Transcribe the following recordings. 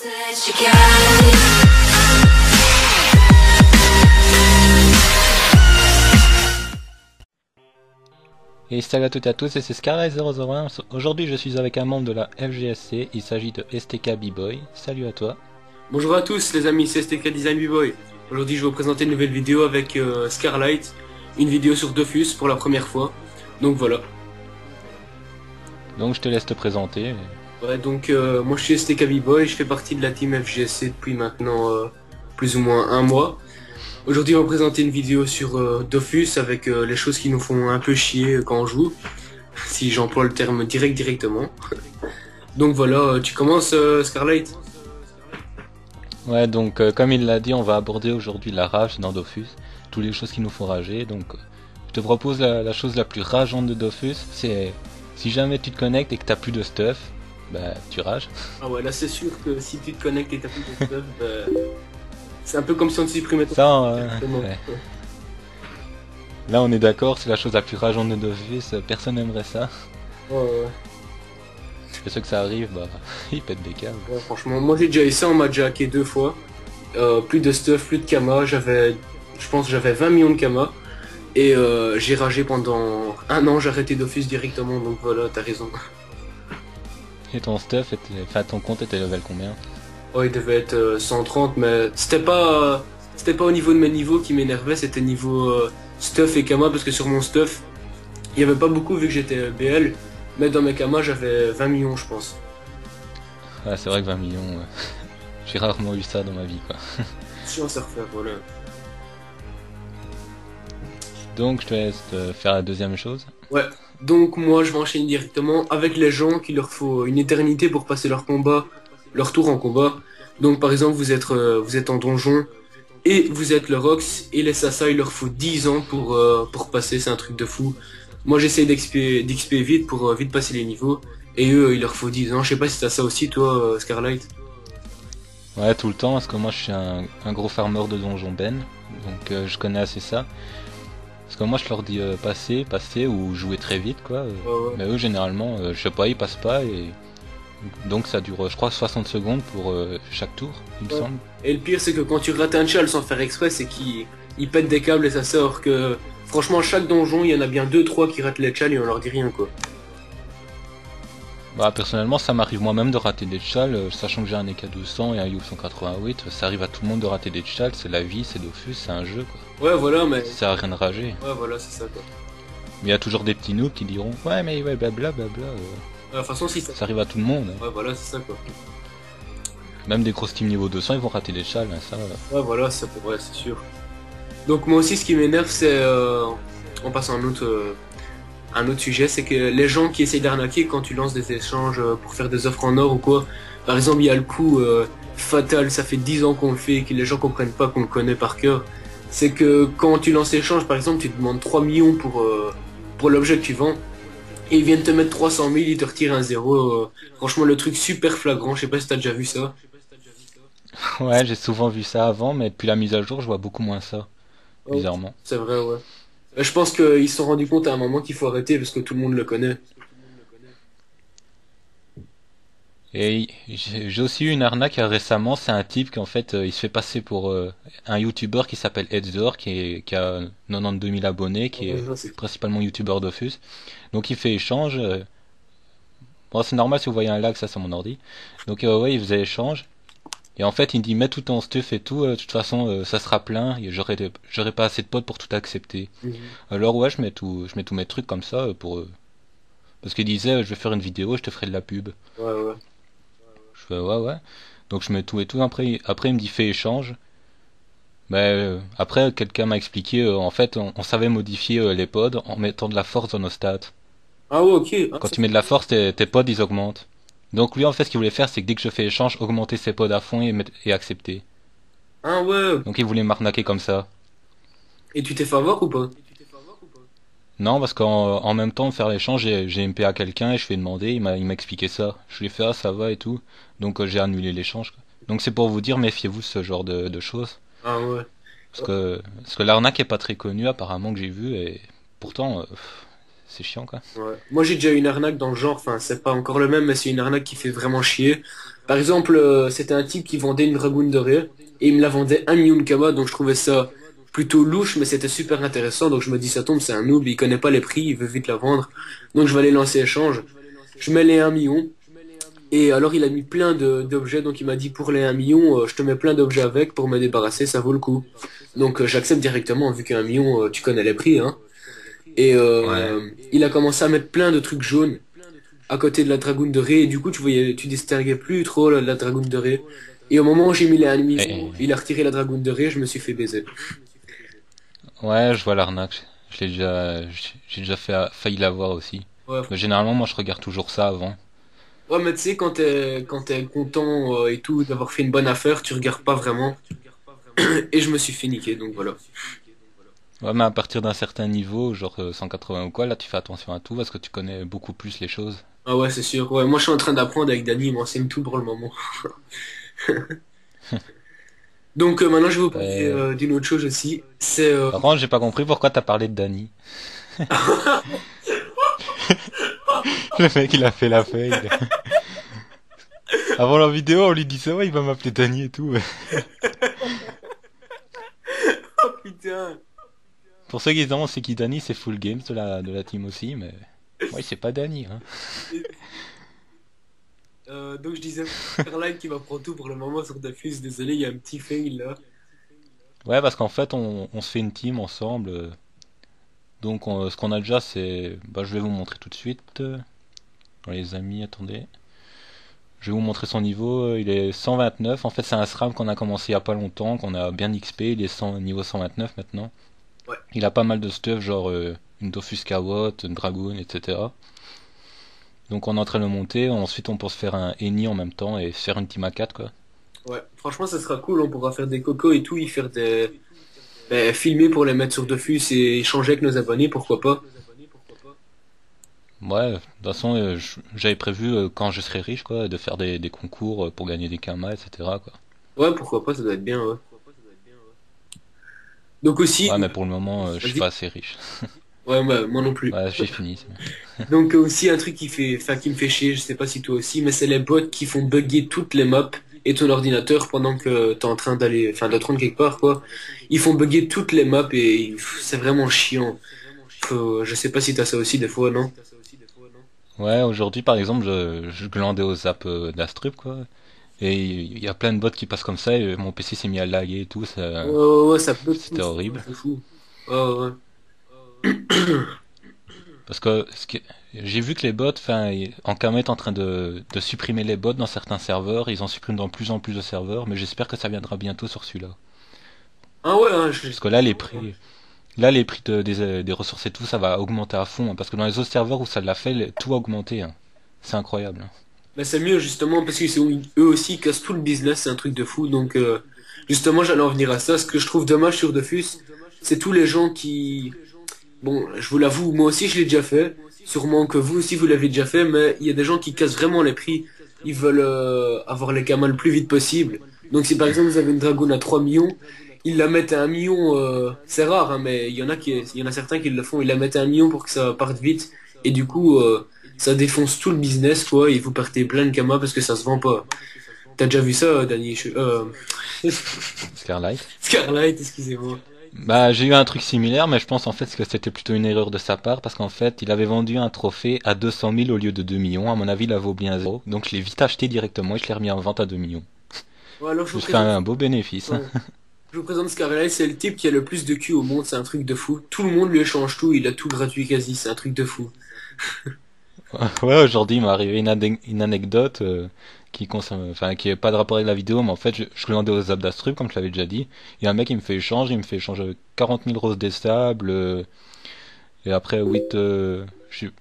Et salut à toutes et à tous, c'est Scarlight001. Aujourd'hui je suis avec un membre de la FGSC, il s'agit de STK B-Boy. Salut à toi. Bonjour à tous les amis, c'est STK Design B-Boy. Aujourd'hui je vais vous présenter une nouvelle vidéo avec Scarlight, une vidéo sur Dofus pour la première fois. Donc voilà. Donc je te laisse te présenter. Ouais, donc moi je suis STK B-Boy, je fais partie de la team FGSC depuis maintenant plus ou moins un mois. Aujourd'hui on va présenter une vidéo sur Dofus avec les choses qui nous font un peu chier quand on joue, si j'emploie le terme directement. Donc voilà, tu commences Scarlight? Ouais, donc comme il l'a dit, on va aborder aujourd'hui la rage dans Dofus, toutes les choses qui nous font rager. Donc je te propose la chose la plus rageante de Dofus, c'est si jamais tu te connectes et que t'as plus de stuff, bah tu rages. Ah ouais, là c'est sûr que si tu te connectes et t'as plus de stuff, bah, c'est un peu comme si on te supprimait ton... Ça, ouais. Là on est d'accord, c'est la chose la plus rageante de Dofus, personne n'aimerait ça. Ouais. Et ceux que ça arrive, bah ils pètent des câbles. Ouais, franchement, moi j'ai déjà eu ça, on m'a déjà hacké 2 fois. Plus de stuff, plus de Kama, je pense que j'avais 20 millions de Kama. Et j'ai ragé pendant un an, j'ai arrêté Dofus directement, donc voilà, t'as raison. Et ton stuff, ton compte était level combien? Oh, il devait être 130, mais c'était pas au niveau de mes niveaux qui m'énervait, c'était niveau stuff et Kama, parce que sur mon stuff, il y avait pas beaucoup vu que j'étais BL, mais dans mes Kama j'avais 20 millions je pense. Ouais, c'est vrai que 20 millions, j'ai rarement eu ça dans ma vie quoi. Si on sait refaire, voilà. Donc je te laisse faire la deuxième chose. Ouais, donc moi je vais enchaîner directement avec les gens qu'il leur faut une éternité pour passer leur combat, leur tour en combat. Donc par exemple vous êtes en donjon et vous êtes le Rox et les Sasa il leur faut 10 ans pour passer, c'est un truc de fou. Moi j'essaie d'XP vite pour vite passer les niveaux et eux il leur faut 10 ans. Je sais pas si t'as ça aussi toi Scarlight. Ouais, tout le temps, parce que moi je suis un gros farmer de donjon Ben, donc je connais assez ça. Parce que moi je leur dis passer ou jouer très vite quoi. Ouais. Mais eux généralement, je sais pas, ils passent pas et donc ça dure je crois 60 secondes pour chaque tour, il me semble. Et le pire c'est que quand tu rates un chal sans faire exprès, c'est qu'ils pètent des câbles et ça sort que... Franchement chaque donjon il y en a bien 2-3 qui ratent les chals et on leur dit rien quoi. Bah personnellement ça m'arrive moi-même de rater des chals, sachant que j'ai un EK 200 et un You 188, ça arrive à tout le monde de rater des chals, c'est la vie, c'est Dofus, c'est un jeu quoi. Ouais voilà mais... Ça sert à rien de rager. Ouais voilà c'est ça quoi. Mais il y a toujours des petits noobs qui diront ouais mais ouais blabla De toute façon si ça arrive à tout le monde. Hein. Ouais voilà c'est ça quoi. Même des grosses teams niveau 200 ils vont rater des chals, hein, ça... Ouais voilà ça ouais, c'est sûr. Donc moi aussi ce qui m'énerve c'est... On passe à un autre sujet, c'est que les gens qui essayent d'arnaquer quand tu lances des échanges pour faire des offres en or ou quoi, par exemple il y a le coup fatal, ça fait 10 ans qu'on le fait et que les gens comprennent pas qu'on le connaît par cœur, c'est que quand tu lances l'échange par exemple tu demandes 3 millions pour l'objet que tu vends et ils viennent te mettre 300 000, ils te retirent un zéro, franchement le truc super flagrant, je sais pas si t'as déjà vu ça. Ouais, j'ai souvent vu ça avant, mais depuis la mise à jour je vois beaucoup moins ça, bizarrement. C'est vrai ouais. Je pense qu'ils se sont rendus compte à un moment qu'il faut arrêter parce que tout le monde le connaît. Et j'ai aussi eu une arnaque récemment, c'est un type qui en fait il se fait passer pour un youtubeur qui s'appelle Edzor, qui a 92 000 abonnés, qui est principalement youtubeur Dofus. Donc il fait échange, bon c'est normal si vous voyez un lag, ça c'est mon ordi. Donc ouais il faisait échange, et en fait il me dit mets tout ton stuff et tout, de toute façon ça sera plein, et j'aurai pas assez de potes pour tout accepter. Alors ouais je mets tous mes trucs comme ça parce qu'il disait je vais faire une vidéo, je te ferai de la pub. Ouais. Je fais ouais. Donc je mets tout et tout. Après il me dit fais échange. Mais après quelqu'un m'a expliqué en fait on savait modifier les pods en mettant de la force dans nos stats. Ah ouais ok. Ah, Quand tu mets de la force tes pods ils augmentent. Donc lui en fait ce qu'il voulait faire c'est que dès que je fais échange augmenter ses pods à fond et accepter. Ah ouais. Donc il voulait m'arnaquer comme ça. Et tu t'es fait avoir ou pas? Non parce qu'en même temps de faire l'échange j'ai MP à quelqu'un et je lui ai demandé, il m'a expliqué ça. Je lui ai fait ah ça va et tout. Donc j'ai annulé l'échange. Donc c'est pour vous dire méfiez-vous de ce genre de choses. Ah ouais. Parce que l'arnaque est pas très connue apparemment que j'ai vu et pourtant c'est chiant quoi. Ouais. Moi, j'ai déjà eu une arnaque dans le genre, enfin, c'est pas encore le même, mais c'est une arnaque qui fait vraiment chier. Par exemple, c'était un type qui vendait une dragoune dorée, et il me la vendait 1 million de kamas, donc je trouvais ça plutôt louche, mais c'était super intéressant, donc je me dis, ça tombe, c'est un noob, il connaît pas les prix, il veut vite la vendre, donc je vais aller lancer échange. Je mets les 1 million, et alors il a mis plein d'objets, donc il m'a dit, pour les 1 million, je te mets plein d'objets avec pour me débarrasser, ça vaut le coup. Donc j'accepte directement, vu qu'un million, tu connais les prix, hein. Et Ouais. il a commencé à mettre plein de trucs jaunes à côté de la dragoune de Ré. Et du coup, tu voyais, tu distinguais plus trop la dragoune de Ré. Et au moment où j'ai mis les 1 million, Et, il a retiré la dragoune de Ré, je me suis fait baiser. ouais, je vois l'arnaque. J'ai déjà failli l'avoir aussi. Ouais, Mais généralement, moi, je regarde toujours ça avant. ouais, mais tu sais, quand t'es content et tout d'avoir fait une bonne affaire, tu regardes pas vraiment. Et je me suis fait niquer, donc voilà. Ouais, mais à partir d'un certain niveau, genre 180 ou quoi, là, tu fais attention à tout parce que tu connais beaucoup plus les choses. Ah ouais, c'est sûr. Ouais, moi je suis en train d'apprendre avec Dany, il m'enseigne tout pour le moment. Donc maintenant, je vais vous parler Euh, d'une autre chose aussi. C'est Par contre, j'ai pas compris pourquoi t'as parlé de Danny. Le mec, il a fait la feuille. Avant la vidéo, on lui dit ça, ouais, il va m'appeler Danny et tout. Oh putain. Pour ceux qui se demandent c'est qui Danny, c'est Full Games de la team aussi, mais ouais, c'est pas Danny, hein. Donc je disais, Caroline qui m'apprend tout pour le moment sur Dofus. Désolé, il y a un petit fail là. Ouais, parce qu'en fait, on se fait une team ensemble. Donc, ce qu'on a déjà, c'est. Bah, je vais vous montrer tout de suite. Les amis, attendez. Je vais vous montrer son niveau. Il est 129. En fait, c'est un SRAM qu'on a commencé il y a pas longtemps, qu'on a bien XP. Il est niveau 129 maintenant. Ouais, Il a pas mal de stuff, genre une Dofus Kawot, une Dragoon, etc. Donc, on est en train de le monter. Ensuite, on peut se faire un Eni en même temps et se faire une team à 4 quoi. ouais. Franchement, ça sera cool. On pourra faire des cocos et tout, y faire des. Ben, filmer pour les mettre sur Dofus et échanger avec nos abonnés, pourquoi pas. Ouais, de toute façon, j'avais prévu quand je serai riche, quoi, de faire des concours pour gagner des kamas, etc. quoi. Ouais, pourquoi pas, ça doit être bien, ouais. Donc aussi, Ouais, mais pour le moment, je suis vas-y. pas assez riche. Ouais, bah, moi non plus. Ouais, j'ai fini. Donc aussi un truc qui fait, enfin qui me fait chier, je sais pas si toi aussi, mais c'est les bots qui font bugger toutes les maps et ton ordinateur pendant que t'es en train d'aller, enfin de te rendre quelque part quoi. Ils font bugger toutes les maps et c'est vraiment chiant. Je sais pas si t'as ça aussi des fois, non? Ouais, aujourd'hui, par exemple, je glandais aux apps d'Astrup, quoi. Et il y a plein de bots qui passent comme ça, et mon PC s'est mis à laguer et tout, Ouais, ouais, ouais, ça bug tout, c'était horrible. c'est fou. Ouais, ouais. Parce que j'ai vu que les bots, enfin, en Kamet est en train de supprimer les bots dans certains serveurs, ils en suppriment dans plus en plus de serveurs, mais j'espère que ça viendra bientôt sur celui-là. Ah ouais, hein, Parce que là, les prix des ressources et tout, ça va augmenter à fond, hein, parce que dans les autres serveurs où ça l'a fait, tout a augmenté, hein. C'est incroyable, hein. mais c'est mieux justement parce que eux aussi ils cassent tout le business, c'est un truc de fou. Donc justement j'allais en venir à ça. Ce que je trouve dommage sur Dofus, c'est tous les gens qui, bon, je vous l'avoue, moi aussi je l'ai déjà fait. Sûrement que vous aussi vous l'avez déjà fait, mais il y a des gens qui cassent vraiment les prix. Ils veulent avoir les kamas le plus vite possible. Donc si par exemple vous avez une dragoon à 3 millions, ils la mettent à 1 million. C'est rare, hein, mais il y en a certains qui le font. Ils la mettent à 1 million pour que ça parte vite. Et du coup, ça défonce tout le business, quoi. Et vous perdez plein de kamas parce que ça se vend pas. T'as déjà vu ça, Danny? Scarlight. Scarlight, excusez-moi. Bah, j'ai eu un truc similaire, mais je pense en fait que c'était plutôt une erreur de sa part, parce qu'en fait, il avait vendu un trophée à 200 000 au lieu de 2 millions. À mon avis, il a vaut bien zéro. Donc, je l'ai vite acheté directement et je l'ai remis en vente à 2 millions. Ouais, alors je vous J'ai fait présente. un beau bénéfice. Ouais. Je vous présente Scarlight, c'est le type qui a le plus de cul au monde, c'est un truc de fou. Tout le monde lui échange tout, il a tout gratuit quasi, c'est un truc de fou. Ouais, aujourd'hui, il m'est arrivé une anecdote qui concerne, enfin, qui est pas de rapport avec la vidéo, mais en fait, je glandais aux Abdastrup, comme je l'avais déjà dit. Il y a un mec qui il me fait échanger 40 000 roses des sables, et après 8, je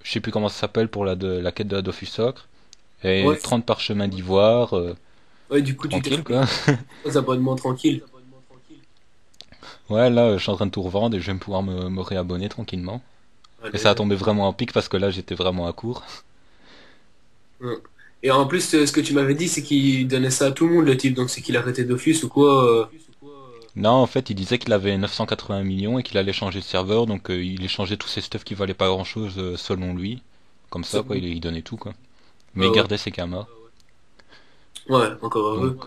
sais plus comment ça s'appelle pour la quête de la Dofus Socre, et Ouais, 30 parchemins d'ivoire, ouais, du coup tu t'es tranquille, fait quoi. aux abonnements tranquilles. Ouais, là, je suis en train de tout revendre et je vais me pouvoir me réabonner tranquillement. Et ça a Allez. tombé vraiment en pic parce que là, j'étais vraiment à court. Ouais. Et en plus, ce que tu m'avais dit, c'est qu'il donnait ça à tout le monde, le type, donc c'est qu'il arrêtait Dofus ou quoi. Non, en fait, il disait qu'il avait 980 millions et qu'il allait changer de serveur, donc il échangeait tous ses stuff qui valaient pas grand-chose selon lui. Comme ça, C'est quoi, bon. il donnait tout, quoi. Ouais, Mais il ouais. gardait ses kamas. Ouais, encore Donc, heureux.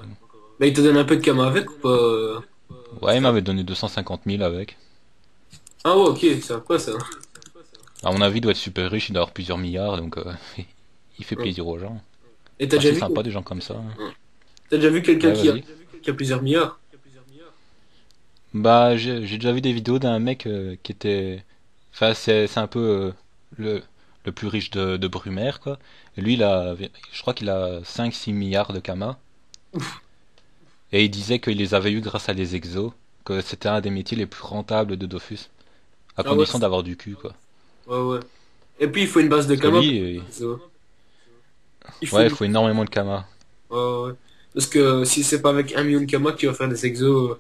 Mais il te donne un peu de cam avec ou pas ouais, il m'avait donné 250 000 avec. Ah ouais, ok, c'est sympa ça. À mon avis, il doit être super riche, il doit avoir plusieurs milliards, donc il fait Ouais. plaisir aux gens. Et Enfin, c'est sympa, des gens comme ça. t'as déjà vu quelqu'un Ouais, vas-y. qui a plusieurs milliards? Bah, j'ai déjà vu des vidéos d'un mec qui était... Enfin, c'est un peu le, le plus riche de Brumaire, quoi. Et lui, je crois qu'il a 5 6 milliards de kamas. Et il disait qu'il les avait eu grâce à des exos, que c'était un des métiers les plus rentables de Dofus, à Ah ouais, condition d'avoir du cul, quoi. ouais, ouais. Et puis il faut une base de Parce que cam lui, il faut ouais, il une... faut énormément de kamas. Ouais, ouais. Parce que si c'est pas avec 1 million de cam que tu vas faire des exos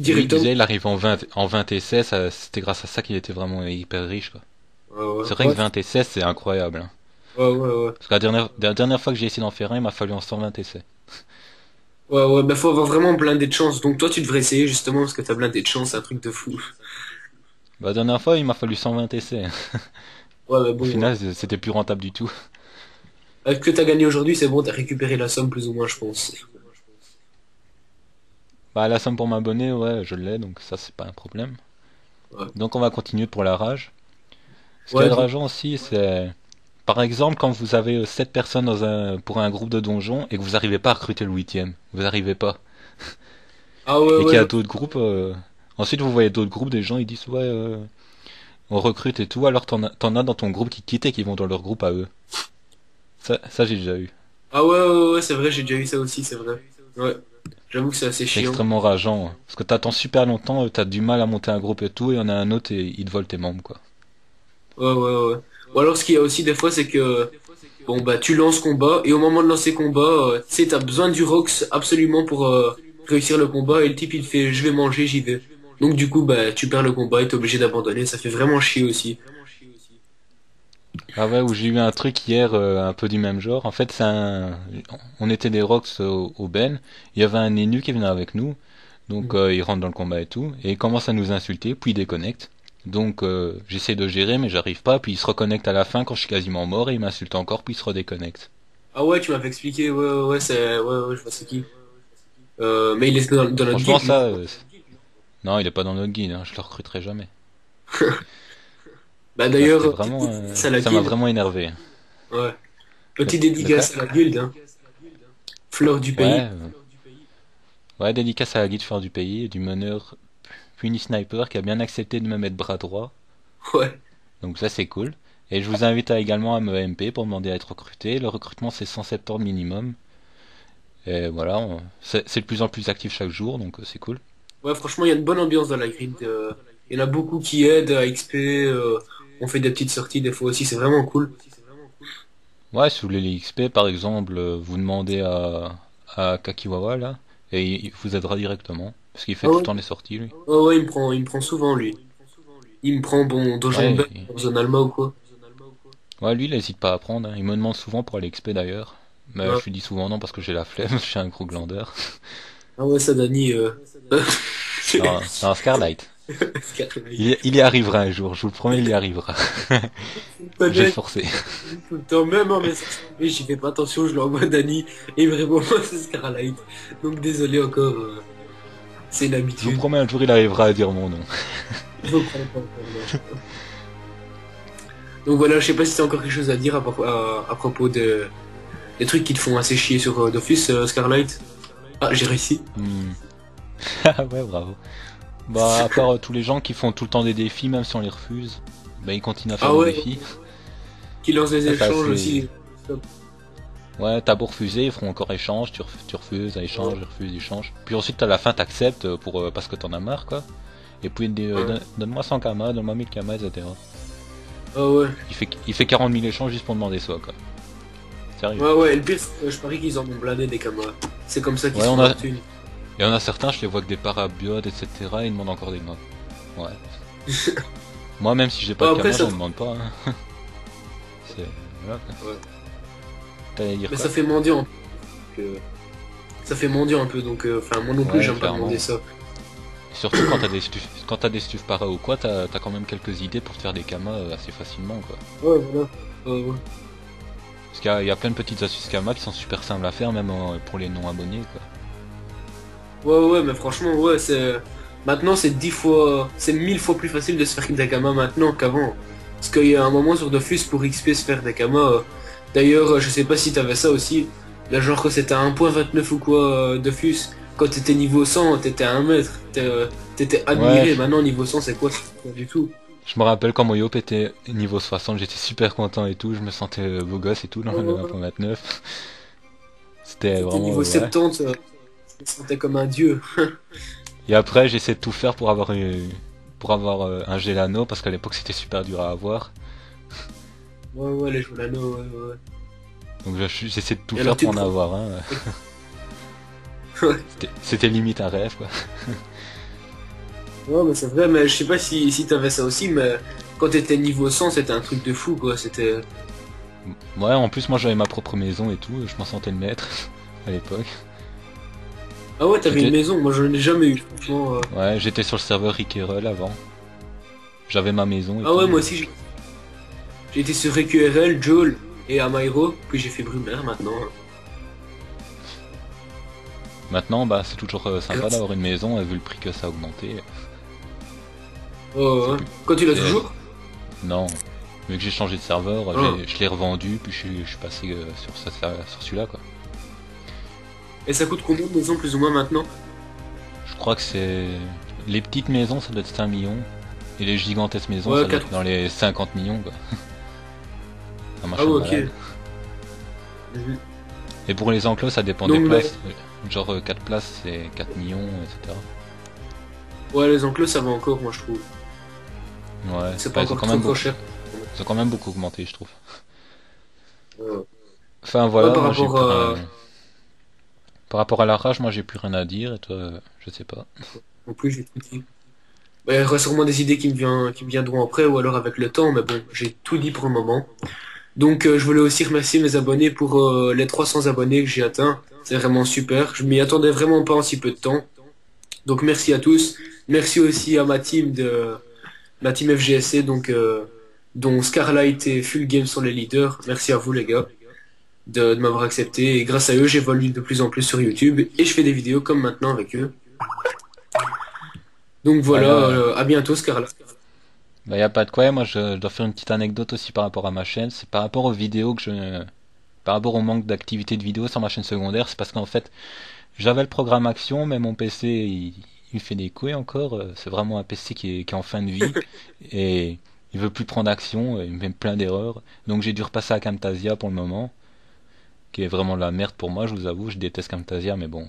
Lui, il directement. disait, il arrive en 20 essais, c'était grâce à ça qu'il était vraiment hyper riche, quoi. Ouais, ouais. C'est vrai que Ouais, 20 essais, c'est incroyable, hein. ouais, ouais, ouais. Parce que la dernière fois que j'ai essayé d'en faire un, il m'a fallu en 120 essais. Ouais, ouais, bah faut avoir vraiment blindé de chance. Donc toi tu devrais essayer justement parce que t'as blindé de chance, c'est un truc de fou. Bah, la dernière fois, il m'a fallu 120 essais. Ouais, mais Au bon, final, c'était plus rentable du tout. avec ce que t'as gagné aujourd'hui, c'est bon, t'as récupéré la somme plus ou moins, je pense. Bah, la somme pour m'abonner, ouais, je l'ai, donc ça, c'est pas un problème. Ouais, Donc, on va continuer pour la rage. Ce qu'il y a ouais, de rageant aussi, c'est... Par exemple, quand vous avez 7 personnes pour un groupe de donjons et que vous n'arrivez pas à recruter le huitième, vous n'arrivez pas. ah ouais, Et ouais, qu'il y a d'autres groupes, ensuite vous voyez d'autres groupes, des gens ils disent ouais, on recrute et tout, alors t'en as dans ton groupe qui quittent et qui vont dans leur groupe à eux. Ça j'ai déjà eu. ah ouais, ouais, ouais, c'est vrai, j'ai déjà eu ça aussi, c'est vrai. Ouais, j'avoue que c'est assez C'est chiant. extrêmement rageant, hein. Parce que t'attends super longtemps, t'as du mal à monter un groupe et tout, et il y en a un autre et il te vole tes membres, quoi. Ouais, ouais, ouais. Ou alors ce qu'il y a aussi des fois, c'est que bon bah tu lances combat et au moment de lancer combat, tu sais, t'as besoin du Rox absolument pour réussir le combat et le type il fait je vais manger, j'y vais. Donc du coup bah tu perds le combat et t'es obligé d'abandonner, ça fait vraiment chier aussi. Ah ouais, où j'ai eu un truc hier un peu du même genre. En fait, on était des rocks au Ben. Il y avait un énu qui venait avec nous. Donc il rentre dans le combat et tout. Et il commence à nous insulter, puis il déconnecte. Donc j'essaie de gérer, mais j'arrive pas. Puis il se reconnecte à la fin quand je suis quasiment mort et il m'insulte encore, puis il se redéconnecte. Ah ouais, tu m'avais expliqué, ouais, ouais, ouais, ouais, je vois c'est qui. Mais il est dans notre Franchement, guild, lui. ça, non, il est pas dans notre guide. Hein, je le recruterai jamais. Bah Bah, d'ailleurs, c'était petite vraiment, dédicace à la ça m'a guild. vraiment énervé. Ouais. De, Petite de quoi? dédicace à la guild, hein. Fleur du pays. Ouais, ouais, dédicace à la guide fleur du pays, du meneur Puni Sniper qui a bien accepté de me mettre bras droit. Ouais. Donc ça c'est cool. Et je vous invite également à me MP pour demander à être recruté. Le recrutement c'est 170 minimum. Et voilà, c'est de plus en plus actif chaque jour, donc c'est cool. Ouais, franchement, il y a une bonne ambiance dans la guild. Il y en a beaucoup qui aident à XP. On fait des petites sorties des fois aussi, c'est vraiment cool. Ouais, si vous voulez les XP par exemple, vous demandez à Kakiwawa là, et il vous aidera directement. Parce qu'il fait Ah tout ouais? le temps les sorties lui. Ouais, ouais, il me prend souvent, lui. Il me prend, bon, Dojon Ouais, Ben, dans zone Alma ou quoi. ouais lui il hésite pas à prendre, hein. Il me demande souvent pour aller XP d'ailleurs. Mais Ouais. je lui dis souvent non parce que j'ai la flemme, je suis un gros glandeur. Ah ouais, ça, Dani, Non, non, Scarlight. Il y arrivera un jour, je vous le promets, il y arrivera. Je vais le Peut-être forcer. tout le temps, même en message privé, j'y fais pas attention, je l'envoie à Dani, et vraiment, moi, c'est Scarlight. Donc désolé encore, c'est une Je vous habitude. promets, un jour il arrivera à dire mon nom. Je comprends pas encore, non. Donc voilà, je sais pas si t'as encore quelque chose à dire à propos des trucs qui te font assez chier sur Dofus, Scarlight. Ah, j'ai réussi. Hmm. Ah ouais, bravo. Bah, à part tous les gens qui font tout le temps des défis, même si on les refuse, bah ils continuent à faire Ah des ouais, défis. qui lance des Ça, c'est échanges assez... aussi. Stop. Ouais, t'as beau refuser, ils feront encore échange, tu refuses, échange, refuse, échange. Puis ensuite, à la fin, t'acceptes parce que t'en as marre, quoi. Et puis, Ouais. donne-moi 100 kamas, donne-moi 1000 kamas, etc. Ah ouais. Il fait 40 000 échanges juste pour demander ça, quoi. Sérieux. Ouais, ouais, et le pire, c'est que je parie qu'ils en ont blindé des camas. C'est comme ça qu'ils Ouais, se font leur thune. il y en a certains, je les vois que des parabiotes, etc. Ils demandent encore des mains. Ouais. Moi, même si j'ai pas Bon, de après, kamas, ça, j'en demande pas, hein. C'est... Voilà, quoi. ouais. T'allais dire Mais quoi? ça fait mendiant. Donc, ça fait mendiant un peu, donc, enfin, moi non plus, Ouais, j'aime pas clairement. demander ça. surtout quand t'as des stufs para ou quoi, t'as quand même quelques idées pour te faire des kamas assez facilement quoi. Ouais, voilà. Ouais. Parce qu'il y a plein de petites astuces kama qui sont super simples à faire même pour les non abonnés quoi. Ouais, mais franchement, ouais, c'est. Maintenant, c'est 10 fois. C'est 1000 fois plus facile de se faire des kamas maintenant qu'avant. Parce qu'il y a un moment sur Dofus pour XP se faire des kamas. D'ailleurs, je sais pas si t'avais ça aussi. Là, genre, que c'était à 1.29 ou quoi, Dofus. Quand t'étais niveau 100, t'étais à 1 mètre. T'étais admiré. Ouais, Maintenant, niveau 100, c'est quoi? Pas du tout. je me rappelle quand mon Yop était niveau 60, j'étais super content et tout, je me sentais beau gosse et tout dans Ouais, le ouais, ouais. 1.29. C'était T'étais vraiment niveau ouais. 70, je me sentais comme un dieu. Et après j'essaie de tout faire pour avoir un Gelano parce qu'à l'époque c'était super dur à avoir. Ouais, les Jolano, ouais. Donc j'essaie de tout Et alors, faire tu pour en prends. avoir un. Ouais, C'était limite un rêve quoi. ouais, mais c'est vrai, mais je sais pas si t'avais ça aussi, mais quand t'étais niveau 100, c'était un truc de fou, quoi. C'était. Ouais, en plus moi j'avais ma propre maison et tout, je m'en sentais le maître à l'époque. Ah ouais, t'avais une J'étais maison, moi je l'ai jamais eu, franchement. ouais, j'étais sur le serveur Rickerel avant. J'avais ma maison et Ah ouais, tout. moi aussi, j'ai été sur EQRL, Joel et Amairo, puis j'ai fait Brumaire maintenant. Maintenant bah c'est toujours sympa Grâce. d'avoir une maison vu le prix que ça a augmenté. Oh, C'est ouais. plus Quand tu l'as c'est toujours? non. Vu que j'ai changé de serveur, Ah. je l'ai revendu puis je suis passé sur celui-là quoi. Et ça coûte combien de maison plus ou moins maintenant? Je crois que c'est les petites maisons ça doit être 5 millions et les gigantesques maisons Ouais, ça doit 4. être dans les 50 millions quoi. Un Ah machin ouais, de ok. malade. Mhm. Et pour les enclos, ça dépend des Donc, mais, places. Genre 4 places, c'est 4 millions, etc. ouais, les enclos, ça va encore, moi je trouve. Ouais, C'est pas bah, encore trop cher. ils ont quand même beaucoup augmenté, je trouve. Ouais, Enfin ouais, voilà, par moi j'ai rapport plus à. rien. Par rapport à la rage, moi j'ai plus rien à dire, et toi, je sais pas. En plus, j'ai tout dit. Bah, il y aura sûrement des idées qui me viendront après ou alors avec le temps, mais bon, j'ai tout dit pour le moment. Donc, je voulais aussi remercier mes abonnés pour les 300 abonnés que j'ai atteints. C'est vraiment super. Je m'y attendais vraiment pas en si peu de temps. Donc, merci à tous. Merci aussi à ma team FGSC, donc, dont Scarlight et Full Game sont les leaders. Merci à vous, les gars, de m'avoir accepté. Et grâce à eux, j'évolue de plus en plus sur YouTube et je fais des vidéos comme maintenant avec eux. Donc Bah voilà, à bientôt, Scarlight. y a pas de quoi, moi je dois faire une petite anecdote aussi par rapport à ma chaîne. C'est par rapport aux vidéos par rapport au manque d'activité de vidéo sur ma chaîne secondaire, c'est parce qu'en fait, j'avais le programme Action, mais mon PC il fait des couilles encore. C'est vraiment un PC qui est en fin de vie et il veut plus prendre action, il me met plein d'erreurs. Donc j'ai dû repasser à Camtasia pour le moment, qui est vraiment la merde pour moi, je vous avoue, je déteste Camtasia, mais bon.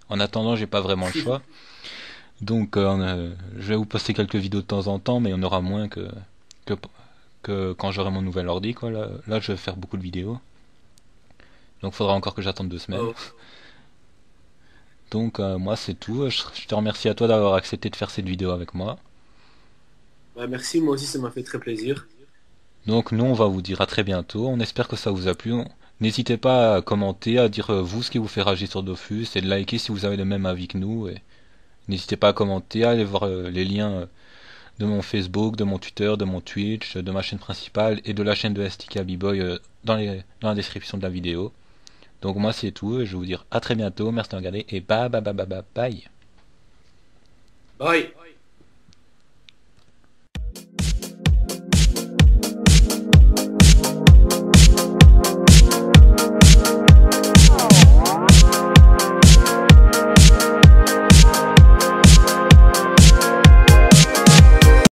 En attendant, j'ai pas vraiment le choix. Donc je vais vous poster quelques vidéos de temps en temps, mais il y en aura moins que, que quand j'aurai mon nouvel ordi, quoi. Là, je vais faire beaucoup de vidéos. Donc faudra encore que j'attende 2 semaines. Oh. Donc moi c'est tout. Je te remercie à toi d'avoir accepté de faire cette vidéo avec moi. Bah, merci, moi aussi, ça m'a fait très plaisir. Donc nous on va vous dire à très bientôt. On espère que ça vous a plu. N'hésitez pas à commenter, à dire vous ce qui vous fait rager sur Dofus et de liker si vous avez le même avis que nous. Et n'hésitez pas à commenter, à aller voir les liens de mon Facebook, de mon Twitter, de mon Twitch, de ma chaîne principale et de la chaîne de STK B-Boy dans la description de la vidéo. Donc moi c'est tout. Je vais vous dire à très bientôt. Merci de regarder et bye bye bye bye bye bye. Bye.